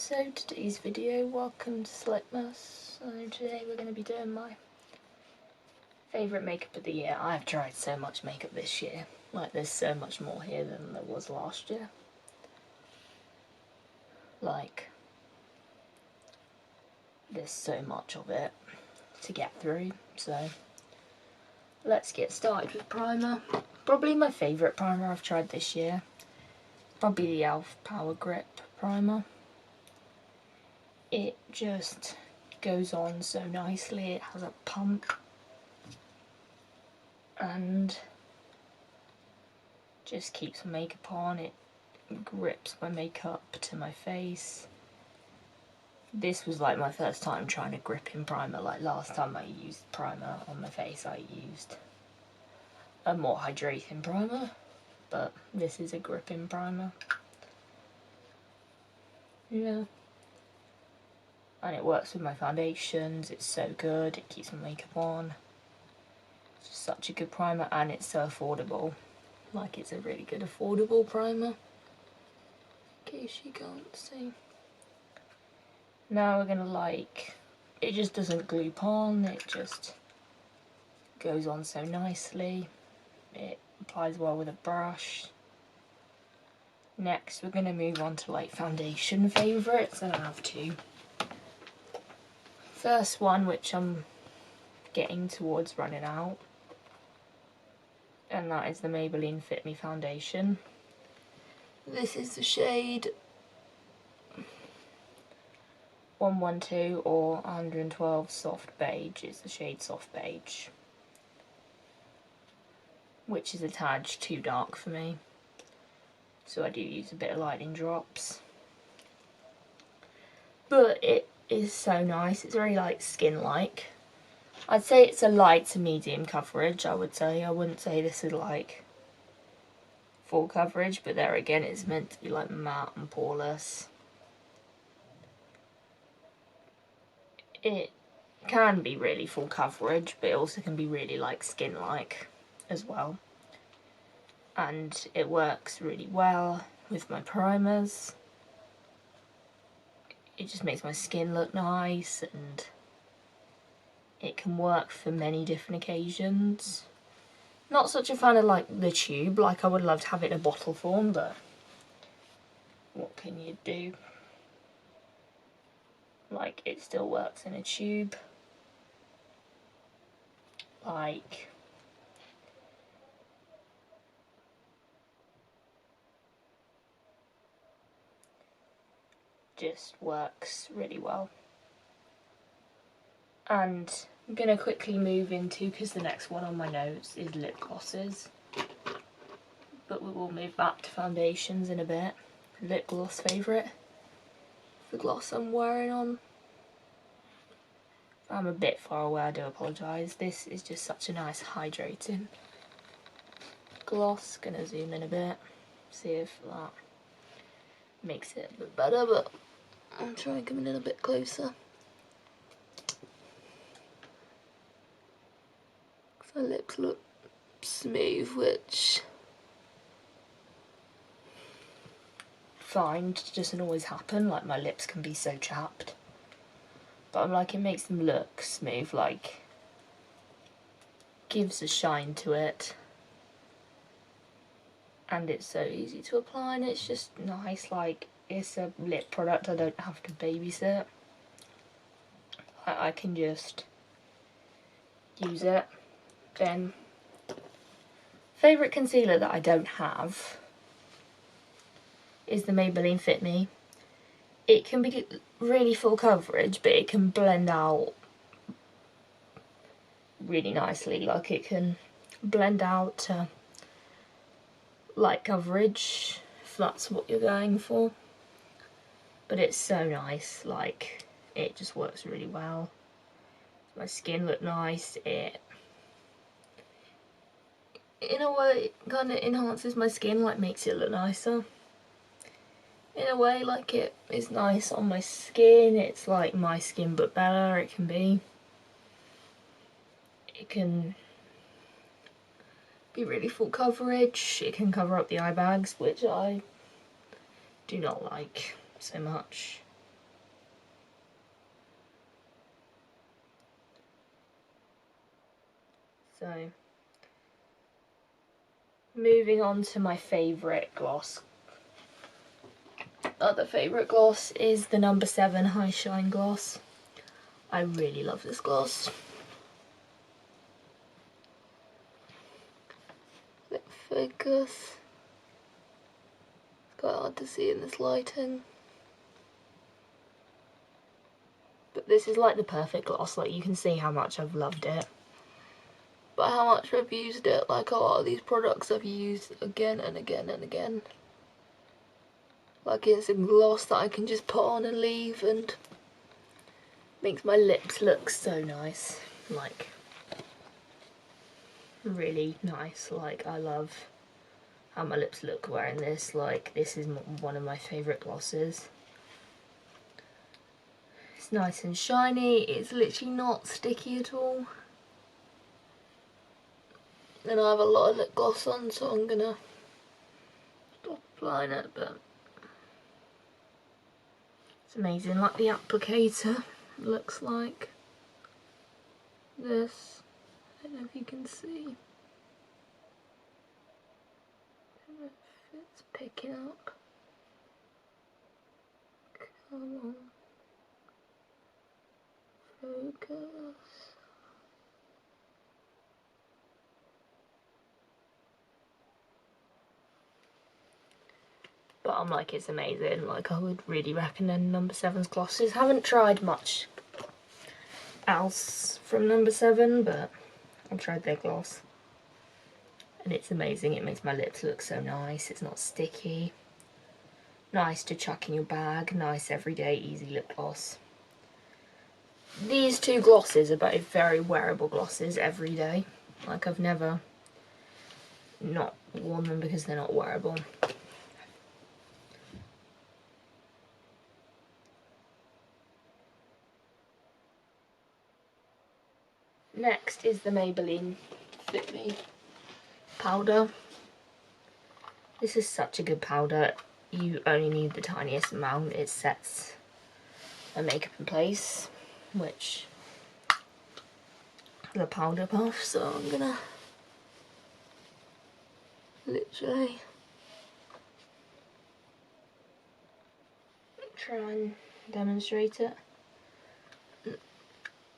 So today's video, welcome to Slipmas. So today we're going to be doing my favourite makeup of the year. I've tried so much makeup this year. Like, there's so much more here than there was last year. Like, there's so much of it to get through. So let's get started with primer. Probably my favourite primer I've tried this year. Probably the e.l.f. Power Grip primer. It just goes on so nicely. It has a pump and just keeps my makeup on. It grips my makeup to my face. This was like my first time trying a gripping primer. Like last time I used primer on my face, I used a more hydrating primer, but this is a gripping primer. Yeah. And it works with my foundations. It's so good. It keeps my makeup on. It's just such a good primer, and it's so affordable. Like, it's a really good affordable primer. In case you can't see. Now we're gonna it just doesn't glue on. It just goes on so nicely. It applies well with a brush. Next, we're gonna move on to foundation favourites, and I have two. First one, which I'm getting towards running out, and that is the Maybelline Fit Me foundation. This is the shade 112 or 112 Soft Beige. It's the shade Soft Beige, which is a tad too dark for me, so I do use a bit of lightening drops. But it is so nice. It's very skin-like. I'd say it's a light to medium coverage, I would say. I wouldn't say this is full coverage, but there again, it's meant to be matte and poreless. It can be really full coverage, but it also can be really skin-like as well. And it works really well with my primers. It just makes my skin look nice, and it can work for many different occasions. Not such a fan of the tube. I would love to have it in a bottle form, but what can you do? It still works in a tube. Just works really well. And I'm going to quickly move into, because the next one on my notes is lip glosses, but we will move back to foundations in a bit. Lip gloss favourite, the gloss I'm wearing on. If I'm a bit far away, I do apologise. This is just such a nice hydrating gloss. Gonna zoom in a bit, see if that makes it a bit better, but I'll try and come in a bit closer. My lips look smooth, which fine, doesn't always happen. My lips can be so chapped, but I'm it makes them look smooth, gives a shine to it, and it's so easy to apply, and it's just nice. It's a lip product. I don't have to babysit. I can just use it. Then, favourite concealer that I don't have is the Maybelline Fit Me. It can be really full coverage, but it can blend out really nicely. It can blend out to light coverage, if that's what you're going for. But it's so nice. It just works really well. My skin look nice. It, in a way, kind of enhances my skin, makes it look nicer. In a way, it is nice on my skin. It's my skin but better. It can be. It can be really full coverage. It can cover up the eye bags, which I do not like so much. So, moving on to my favourite gloss. Other favourite gloss is the number 7 High Shine Gloss. I really love this gloss. Let focus. It's quite hard to see in this lighting. But this is like the perfect gloss, like you can see how much I've loved it. But how much I've used it, like a lot of these products I've used again and again and again. Like it's a gloss that I can just put on and leave and makes my lips look so nice. Like, really nice. Like, I love how my lips look wearing this. Like, this is one of my favourite glosses. It's nice and shiny, it's literally not sticky at all. And I have a lot of lip gloss on, so I'm gonna stop applying it, but it's amazing. Like the applicator looks like this. I don't know if you can see. I don't know if it's picking up. Come on. Focus. But I'm like, it's amazing. Like, I would really recommend number 7's glosses. Haven't tried much else from number 7, but I've tried their gloss. And it's amazing. It makes my lips look so nice. It's not sticky. Nice to chuck in your bag. Nice everyday easy lip gloss. These two glosses are both very wearable glosses every day. Like, I've never not worn them because they're not wearable. Next is the Maybelline Fit Me powder. This is such a good powder. You only need the tiniest amount. It sets my makeup in place, which the powder puff, so I'm gonna literally try and demonstrate it.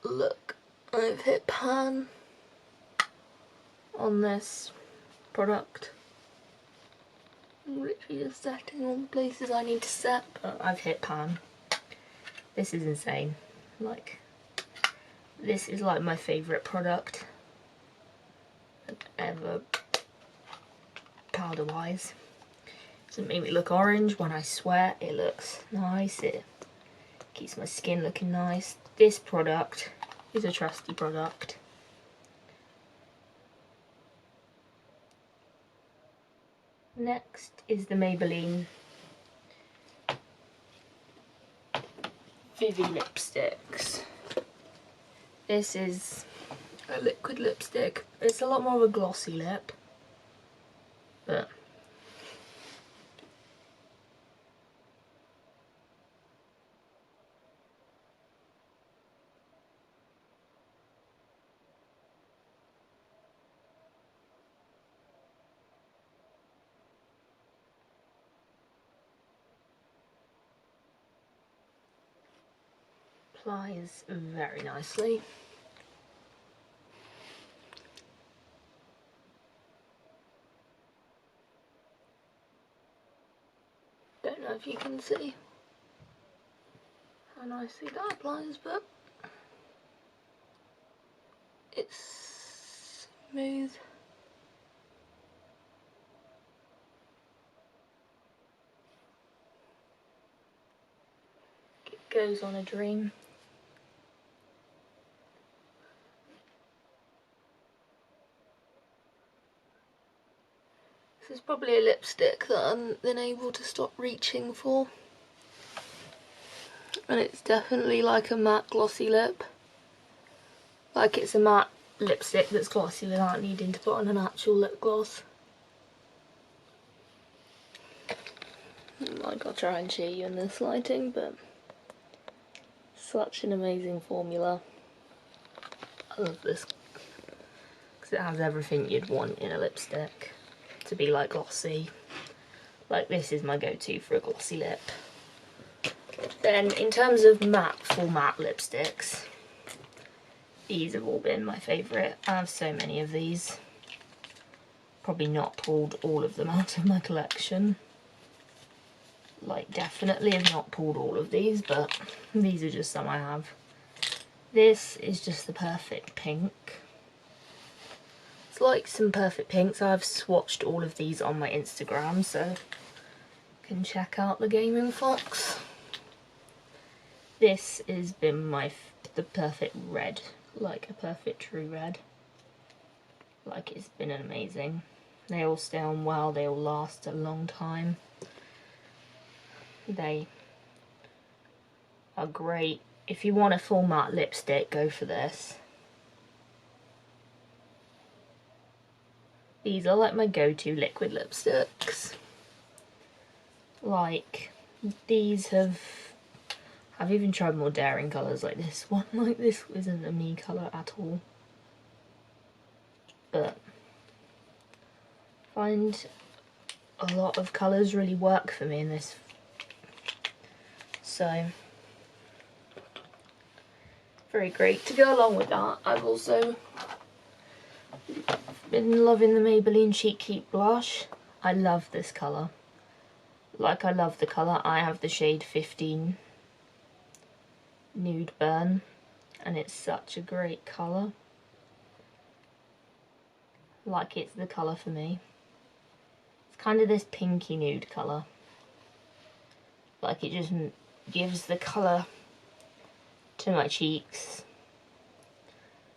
Look, I've hit pan on this product. I'm literally just setting all the places I need to set, but I've hit pan. This is insane. Like, this is like my favourite product ever, powder wise. Doesn't make me look orange when I sweat. It looks nice. It keeps my skin looking nice. This product is a trusty product. Next is the Maybelline Vivi lipsticks. This is a liquid lipstick. It's a lot more of a glossy lip, but applies very nicely. Don't know if you can see how nicely that applies, but it's smooth. It goes on a dream. This is probably a lipstick that I've been able to stop reaching for. And it's definitely like a matte glossy lip. Like, it's a matte lipstick that's glossy without needing to put on an actual lip gloss. Like, I'll try and show you in this lighting, but such an amazing formula. I love this because it has everything you'd want in a lipstick to be like glossy. Like this is my go-to for a glossy lip. Then in terms of matte, full matte lipsticks, these have all been my favourite. I have so many of these. Probably not pulled all of them out of my collection. Like definitely have not pulled all of these, but these are just some I have. This is just the perfect pink. It's like some perfect pinks. I've swatched all of these on my Instagram, so you can check out the Gaming Fox. This has been the perfect red, like a perfect true red. Like it's been amazing. They all stay on well, they all last a long time. They are great. If you want a full matte lipstick, go for this. These are like my go-to liquid lipsticks. Like, these I've even tried more daring colours like this one. Like, this isn't a me colour at all. But I find a lot of colours really work for me in this. So, very great. To go along with that, I've also been loving the Maybelline Cheek Keep blush. I love this colour. Like, I love the colour. I have the shade 15 Nude Burn, and it's such a great colour. Like, it's the colour for me. It's kind of this pinky nude colour. Like, it just gives the colour to my cheeks.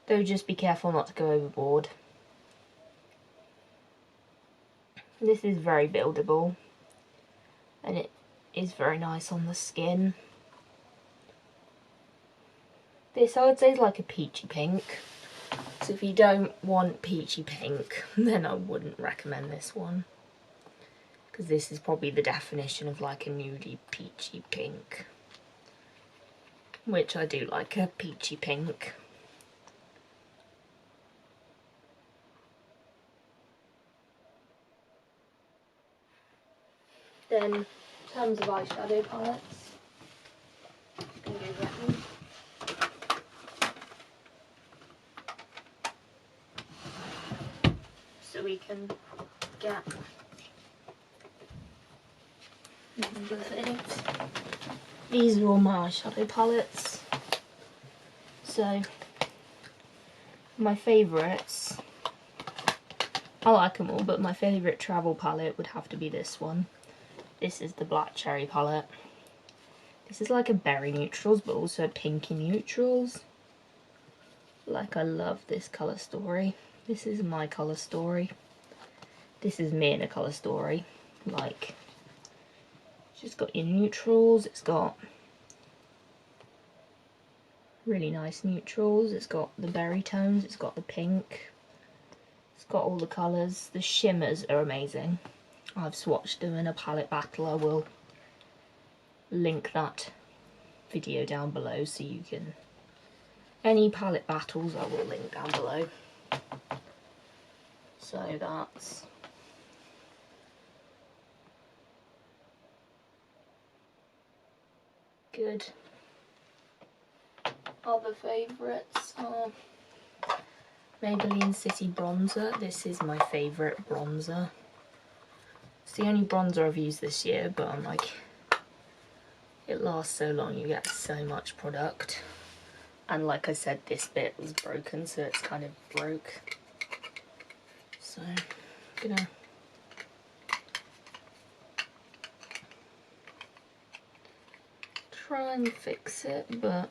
Though just be careful not to go overboard. This is very buildable, and it is very nice on the skin. This I would say is like a peachy pink. So if you don't want peachy pink, then I wouldn't recommend this one. Because this is probably the definition of like a nudie peachy pink. Which I do like a peachy pink. Then, in terms of eyeshadow palettes, I'm going to go get them. So we can get the things. These are all my eyeshadow palettes. So, my favourites, I like them all, but my favourite travel palette would have to be this one. This is the Black Cherry palette. This is like a berry neutrals, but also a pinky neutrals. Like, I love this colour story. This is my colour story. This is me in a colour story. Like, it's just got your neutrals, it's got really nice neutrals, it's got the berry tones, it's got the pink, it's got all the colours. The shimmers are amazing. I've swatched them in a palette battle. I will link that video down below so you can... Any palette battles I will link down below. So that's... good. Other favourites are Maybelline City Bronzer. This is my favourite bronzer. It's the only bronzer I've used this year, but I'm like, it lasts so long, you get so much product. And like I said, this bit was broken, so it's kind of broke. So, I'm gonna try and fix it, but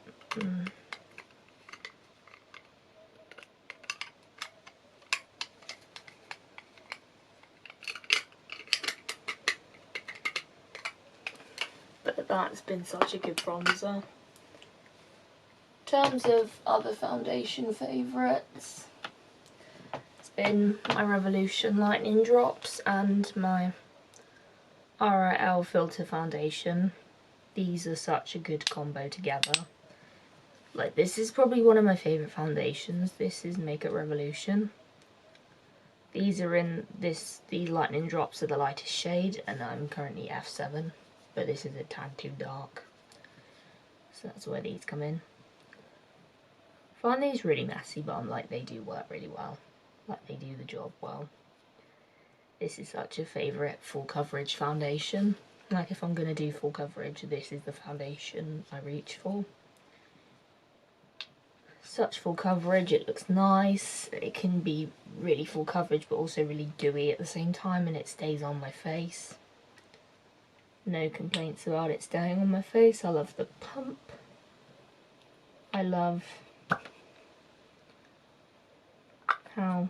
that's been such a good bronzer. In terms of other foundation favourites, it's been my Revolution Lightning Drops and my RL Filter Foundation. These are such a good combo together. Like, this is probably one of my favourite foundations. This is Makeup Revolution. These are in these lightning drops are the lightest shade, and I'm currently F7, but this is a tad too dark, so that's where these come in. I find these really messy, but I'm like, they do work really well, like they do the job well. This is such a favourite full coverage foundation. Like if I'm going to do full coverage, this is the foundation I reach for. Such full coverage, it looks nice, it can be really full coverage but also really dewy at the same time, and it stays on my face. No complaints about it staying on my face. I love the pump. I love how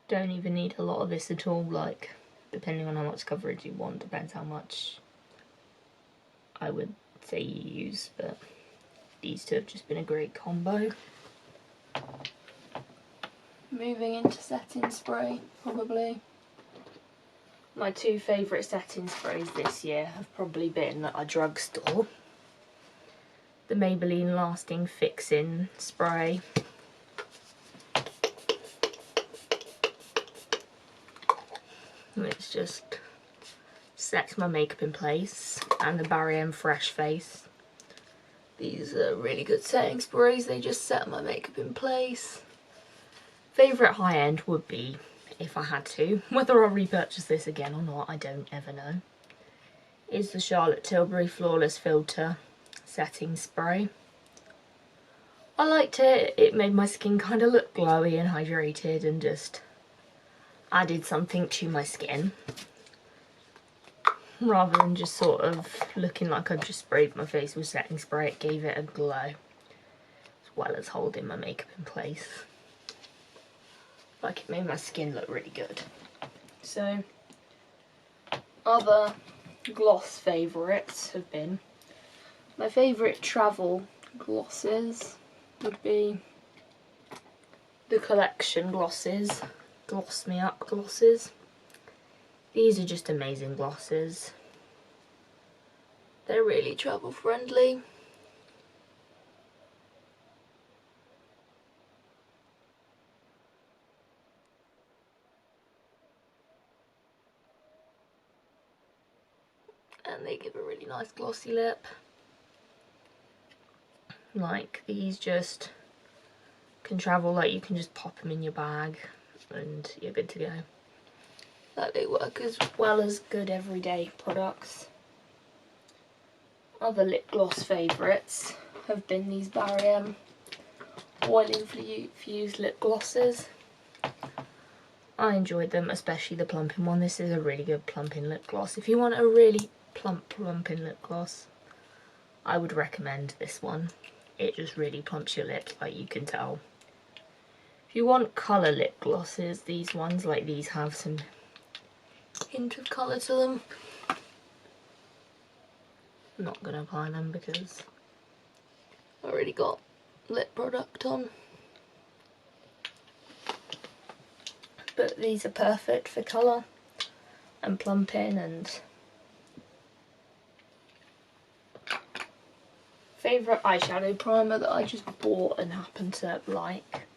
don't even need a lot of this at all, like depending on how much coverage you want, depends how much I would say you use, but these two have just been a great combo. Moving into setting spray, probably. My two favourite setting sprays this year have probably been at a drugstore. The Maybelline Lasting Fixin' Spray. Which just sets my makeup in place. And the Barry M Fresh Face. These are really good setting sprays, they just set my makeup in place. Favourite high end would be, if I had to, whether I'll repurchase this again or not, I don't ever know, is the Charlotte Tilbury Flawless Filter Setting Spray. I liked it, it made my skin kind of look glowy and hydrated and just added something to my skin. Rather than just sort of looking like I just sprayed my face with setting spray, it gave it a glow, as well as holding my makeup in place. Like it made my skin look really good. So, other gloss favourites have been, my favourite travel glosses would be the Collection glosses, Gloss Me Up glosses. These are just amazing glosses. They're really travel friendly. And they give a really nice glossy lip. Like these just can travel, like you can just pop them in your bag and you're good to go. Like they work as well as good everyday products. Other lip gloss favourites have been these Barry M Oil Infused lip glosses. I enjoyed them, especially the plumping one. This is a really good plumping lip gloss. If you want a really plumping lip gloss, I would recommend this one. It just really plumps your lips, like you can tell. If you want colour lip glosses, these ones like these have some hint of colour to them. I'm not going to apply them because I already got lip product on. But these are perfect for colour and plumping. And favourite eyeshadow primer that I just bought and happen to like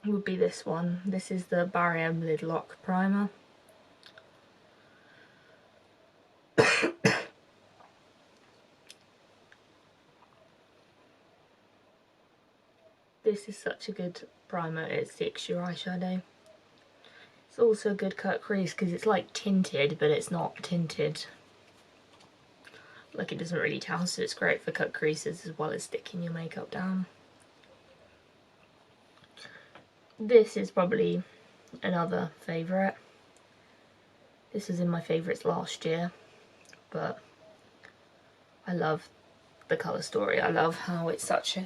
would be this one. This is the Barry M Lid Lock Primer. This is such a good primer, it sticks your eyeshadow. It's also a good cut crease because it's like tinted, but it's not tinted. Like it doesn't really tell, so it's great for cut creases as well as sticking your makeup down. This is probably another favourite. This was in my favourites last year, but I love the colour story. I love how it's such a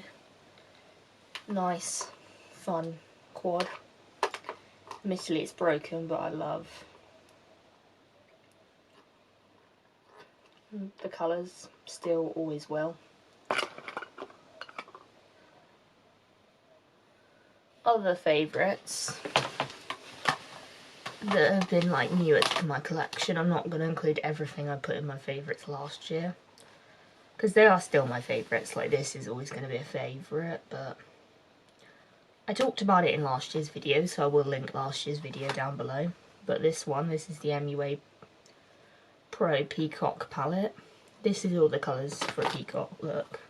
nice, fun quad. Admittedly it's broken, but I love the colours, still always will. Other favourites that have been like newer to my collection, I'm not going to include everything I put in my favourites last year, because they are still my favourites. Like this is always going to be a favourite, but I talked about it in last year's video, so I will link last year's video down below. But this is the MUA Pro Peacock palette. This is all the colours for a peacock look.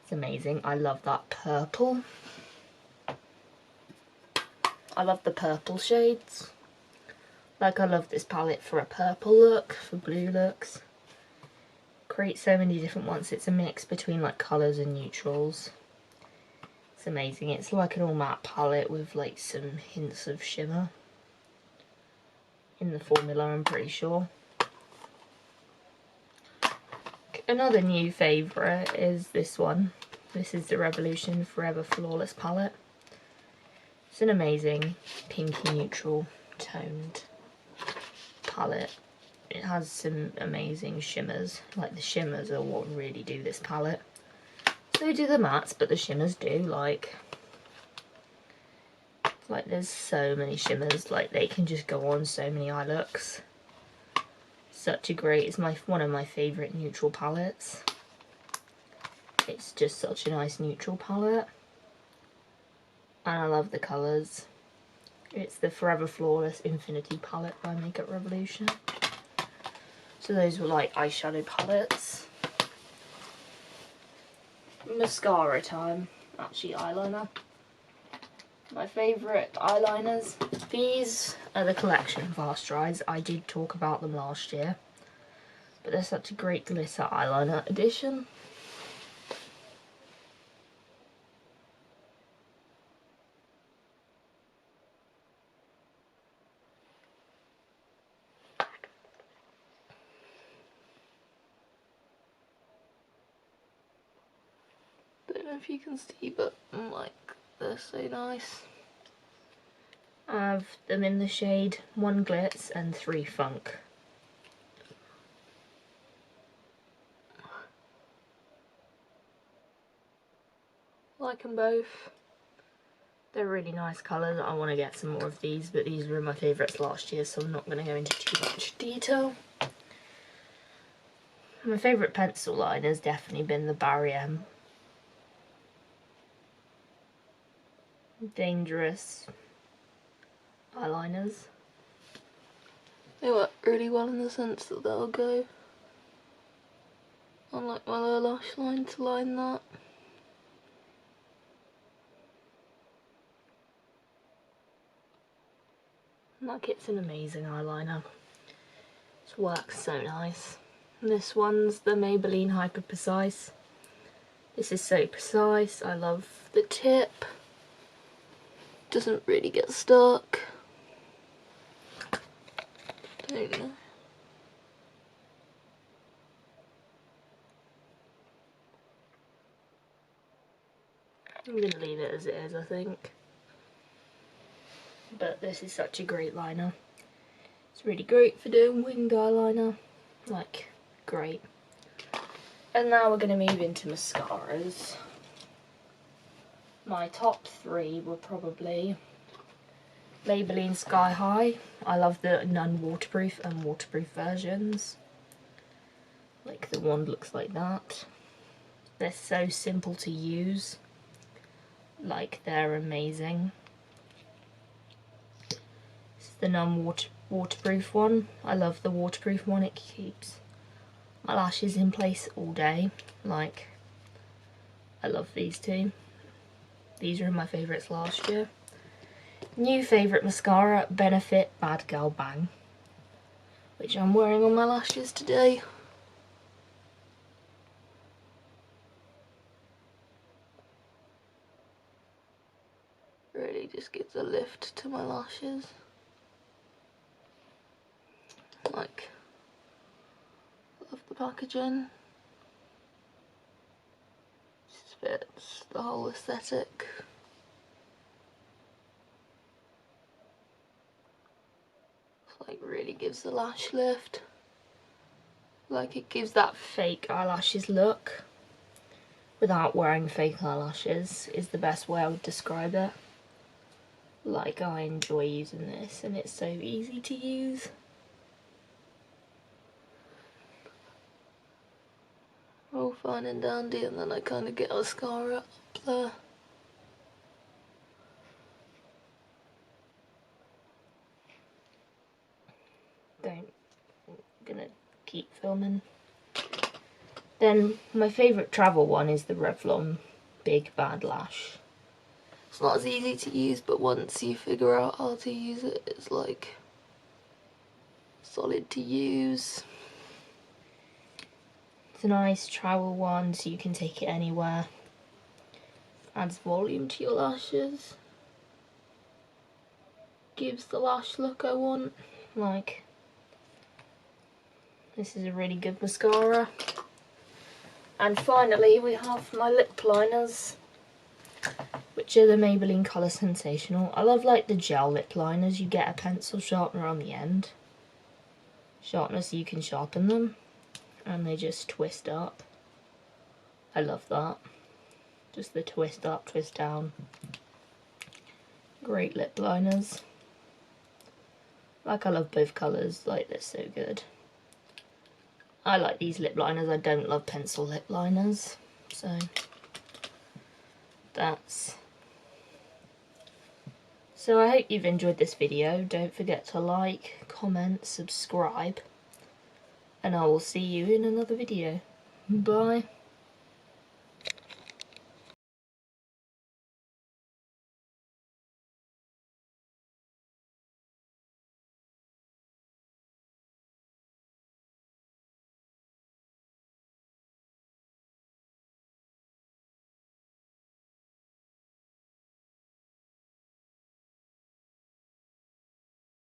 It's amazing. I love that purple. I love the purple shades. Like, I love this palette for a purple look, for blue looks. Create so many different ones. It's a mix between like colours and neutrals. It's amazing. It's like an all matte palette with like some hints of shimmer in the formula, I'm pretty sure. Another new favourite is this one. This is the Revolution Forever Flawless palette. It's an amazing pinky neutral toned palette. It has some amazing shimmers. Like, the shimmers are what really do this palette. So do the mattes, but the shimmers do, like there's so many shimmers, like they can just go on so many eye looks. Such a great, it's one of my favourite neutral palettes. It's just such a nice neutral palette. And I love the colours. It's the Forever Flawless Infinity palette by Makeup Revolution. So those were like eyeshadow palettes. Mascara time. Actually, eyeliner. My favourite eyeliners. These are the collection Fast Dries. I did talk about them last year. But they're such a great glitter eyeliner edition. Don't know if you can see, but like, they're so nice. I have them in the shade 1 Glitz and 3 Funk. Like them both. They're really nice colours. I want to get some more of these, but these were my favourites last year, so I'm not going to go into too much detail. My favourite pencil liner has definitely been the Barry M. Dangerous eyeliners. They work really well in the sense that they'll go on like my lower lash line to line that. Like, it's an amazing eyeliner. It works so nice. And this one's the Maybelline Hyper Precise. This is so precise. I love the tip. Doesn't really get stuck. Don't know. I'm gonna leave it as it is, I think. But this is such a great liner. It's really great for doing winged eyeliner. Like, great. And now we're gonna move into mascaras. My top 3 were probably Maybelline Sky High. I love the non-waterproof and waterproof versions. Like, the wand looks like that. They're so simple to use. Like, they're amazing. This is the non-waterproof one. I love the waterproof one. It keeps my lashes in place all day. Like, I love these two. These are my favourites last year. New favourite mascara, Benefit Bad Girl Bang, which I'm wearing on my lashes today. Really just gives a lift to my lashes. Like, love the packaging. Just fits the whole aesthetic. Like, really gives the lash lift. Like, it gives that fake eyelashes look without wearing fake eyelashes is the best way I would describe it. Like, I enjoy using this and it's so easy to use. All fine and dandy, and then I kind of get mascara up there. gonna keep filming. Then my favourite travel one is the Revlon Big Bad Lash. It's not as easy to use, but once you figure out how to use it, it's like solid to use. It's a nice travel one, so you can take it anywhere. Adds volume to your lashes. Gives the lash look I want. Like, this is a really good mascara. And finally we have my lip liners, which are the Maybelline Colour Sensational. I love like the gel lip liners. You get a pencil sharpener on the end. Sharpener so you can sharpen them. And they just twist up. I love that. Just the twist up, twist down. Great lip liners. Like, I love both colours, like they're so good. I like these lip liners, I don't love pencil lip liners. So, So I hope you've enjoyed this video. Don't forget to like, comment, subscribe. And I will see you in another video. Bye.